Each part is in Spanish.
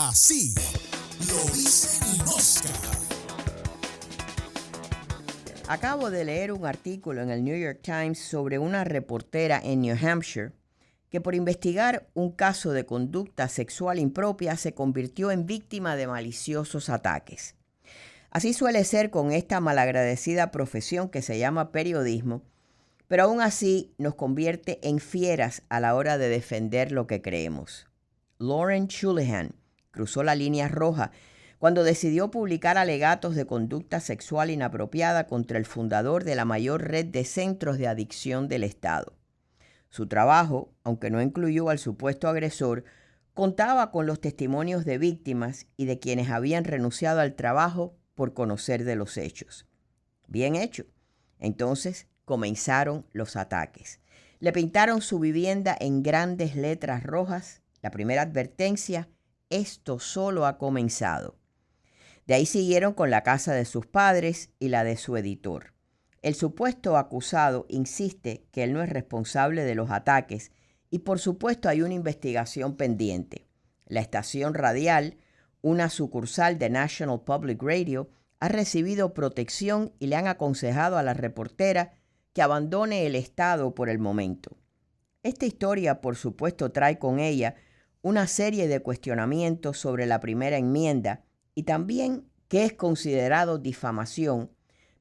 Así lo dicen Oscar. Acabo de leer un artículo en el New York Times sobre una reportera en New Hampshire que por investigar un caso de conducta sexual impropia se convirtió en víctima de maliciosos ataques. Así suele ser con esta malagradecida profesión que se llama periodismo, pero aún así nos convierte en fieras a la hora de defender lo que creemos. Lauren Shulihan cruzó la línea roja cuando decidió publicar alegatos de conducta sexual inapropiada contra el fundador de la mayor red de centros de adicción del estado. Su trabajo, aunque no incluyó al supuesto agresor, contaba con los testimonios de víctimas y de quienes habían renunciado al trabajo por conocer de los hechos. Bien hecho. Entonces comenzaron los ataques. Le pintaron su vivienda en grandes letras rojas. La primera advertencia: esto solo ha comenzado. De ahí siguieron con la casa de sus padres y la de su editor. El supuesto acusado insiste que él no es responsable de los ataques y por supuesto hay una investigación pendiente. La estación radial, una sucursal de National Public Radio, ha recibido protección y le han aconsejado a la reportera que abandone el estado por el momento. Esta historia, por supuesto, trae con ella una serie de cuestionamientos sobre la primera enmienda y también qué es considerado difamación,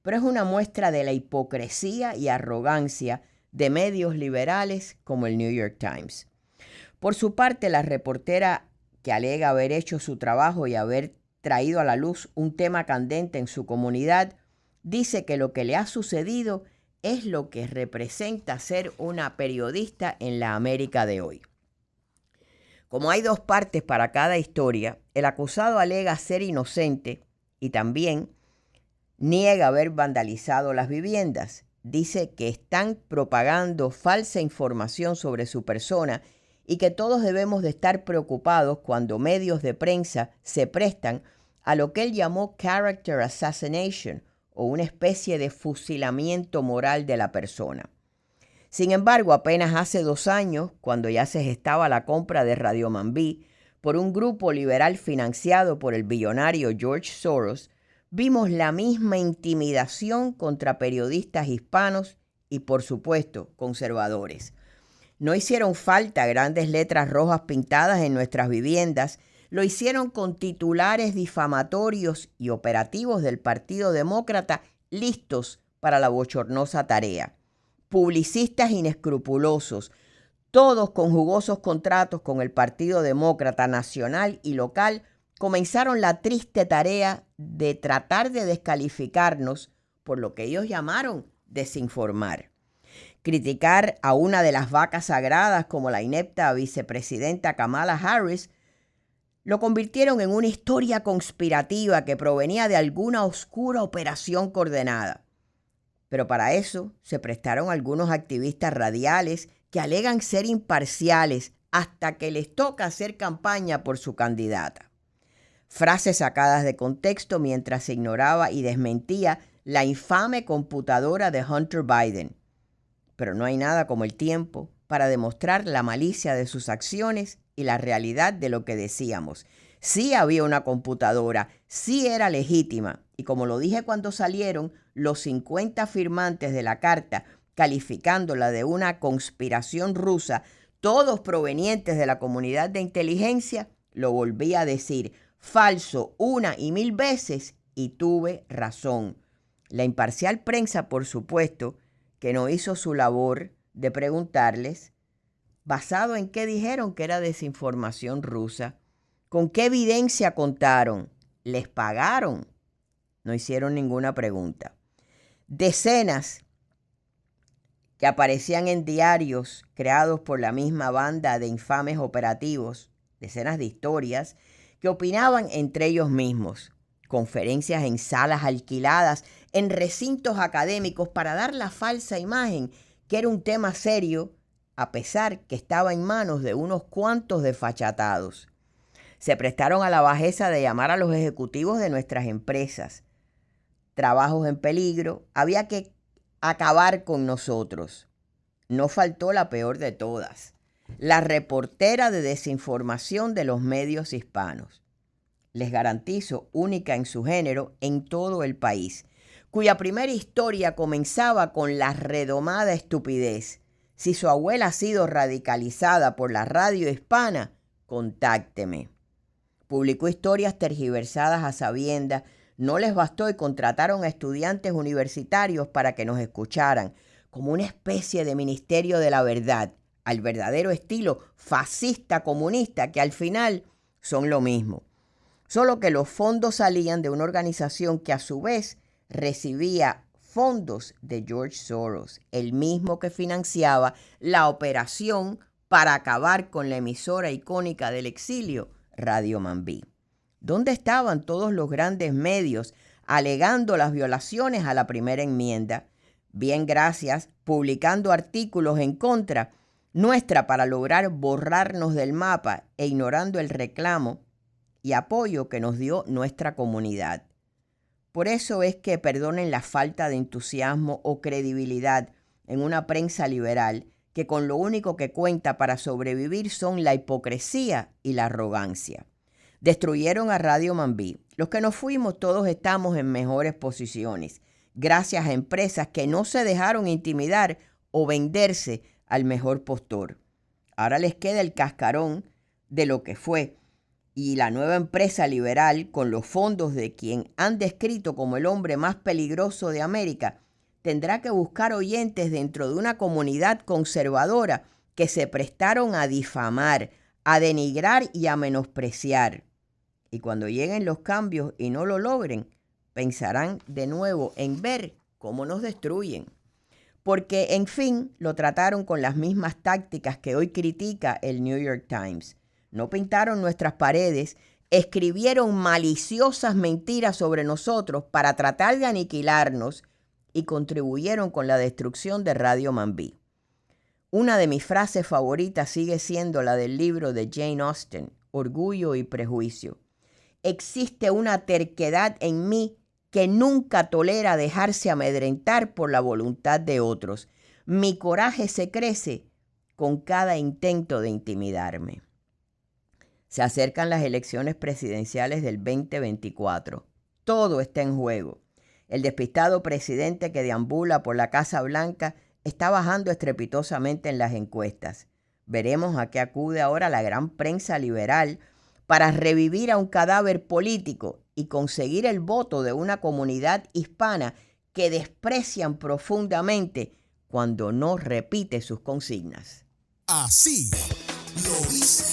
pero es una muestra de la hipocresía y arrogancia de medios liberales como el New York Times. Por su parte, la reportera, que alega haber hecho su trabajo y haber traído a la luz un tema candente en su comunidad, dice que lo que le ha sucedido es lo que representa ser una periodista en la América de hoy. Como hay dos partes para cada historia, el acusado alega ser inocente y también niega haber vandalizado las viviendas. Dice que están propagando falsa información sobre su persona y que todos debemos de estar preocupados cuando medios de prensa se prestan a lo que él llamó character assassination o una especie de fusilamiento moral de la persona. Sin embargo, apenas hace 2 años, cuando ya se gestaba la compra de Radio Mambí por un grupo liberal financiado por el billonario George Soros, vimos la misma intimidación contra periodistas hispanos y, por supuesto, conservadores. No hicieron falta grandes letras rojas pintadas en nuestras viviendas, lo hicieron con titulares difamatorios y operativos del Partido Demócrata listos para la bochornosa tarea. Publicistas inescrupulosos, todos con jugosos contratos con el Partido Demócrata nacional y local, comenzaron la triste tarea de tratar de descalificarnos por lo que ellos llamaron desinformar. Criticar a una de las vacas sagradas como la inepta vicepresidenta Kamala Harris lo convirtieron en una historia conspirativa que provenía de alguna oscura operación coordenada. Pero para eso se prestaron algunos activistas radiales que alegan ser imparciales hasta que les toca hacer campaña por su candidata. Frases sacadas de contexto mientras se ignoraba y desmentía la infame computadora de Hunter Biden. Pero no hay nada como el tiempo para demostrar la malicia de sus acciones y la realidad de lo que decíamos. Sí había una computadora, sí era legítima, y como lo dije cuando salieron los 50 firmantes de la carta calificándola de una conspiración rusa, todos provenientes de la comunidad de inteligencia, lo volví a decir, falso 1 y 1000 veces, y tuve razón. La imparcial prensa, por supuesto, que no hizo su labor de preguntarles, ¿basado en qué dijeron que era desinformación rusa? ¿Con qué evidencia contaron? ¿Les pagaron? No hicieron ninguna pregunta. Decenas que aparecían en diarios creados por la misma banda de infames operativos, decenas de historias que opinaban entre ellos mismos, conferencias en salas alquiladas, en recintos académicos para dar la falsa imagen que era un tema serio, a pesar que estaba en manos de unos cuantos desfachatados. Se prestaron a la bajeza de llamar a los ejecutivos de nuestras empresas. Trabajos en peligro, había que acabar con nosotros. No faltó la peor de todas, la reportera de desinformación de los medios hispanos. les garantizo, única en su género en todo el país, cuya primera historia comenzaba con la redomada estupidez: si su abuela ha sido radicalizada por la radio hispana, contácteme. Publicó historias tergiversadas a sabiendas, no les bastó y contrataron a estudiantes universitarios para que nos escucharan, como una especie de ministerio de la verdad, al verdadero estilo fascista comunista, que al final son lo mismo. Solo que los fondos salían de una organización que a su vez recibía fondos de George Soros, el mismo que financiaba la operación para acabar con la emisora icónica del exilio, Radio Mambí. ¿Dónde estaban todos los grandes medios alegando las violaciones a la primera enmienda? Bien, gracias, publicando artículos en contra nuestra para lograr borrarnos del mapa e ignorando el reclamo y apoyo que nos dio nuestra comunidad. Por eso es que perdonen la falta de entusiasmo o credibilidad en una prensa liberal que con lo único que cuenta para sobrevivir son la hipocresía y la arrogancia. Destruyeron a Radio Mambí. Los que nos fuimos todos estamos en mejores posiciones, gracias a empresas que no se dejaron intimidar o venderse al mejor postor. Ahora les queda el cascarón de lo que fue, y la nueva empresa liberal, con los fondos de quien han descrito como el hombre más peligroso de América, tendrá que buscar oyentes dentro de una comunidad conservadora que se prestaron a difamar, a denigrar y a menospreciar. Y cuando lleguen los cambios y no lo logren, pensarán de nuevo en ver cómo nos destruyen. Porque, en fin, lo trataron con las mismas tácticas que hoy critica el New York Times. No pintaron nuestras paredes, escribieron maliciosas mentiras sobre nosotros para tratar de aniquilarnos y contribuyeron con la destrucción de Radio Mambí. Una de mis frases favoritas sigue siendo la del libro de Jane Austen, Orgullo y Prejuicio. Existe una terquedad en mí que nunca tolera dejarse amedrentar por la voluntad de otros. Mi coraje se crece con cada intento de intimidarme. Se acercan las elecciones presidenciales del 2024. Todo está en juego. El despistado presidente que deambula por la Casa Blanca está bajando estrepitosamente en las encuestas. Veremos a qué acude ahora la gran prensa liberal para revivir a un cadáver político y conseguir el voto de una comunidad hispana que desprecian profundamente cuando no repite sus consignas. Así lo dice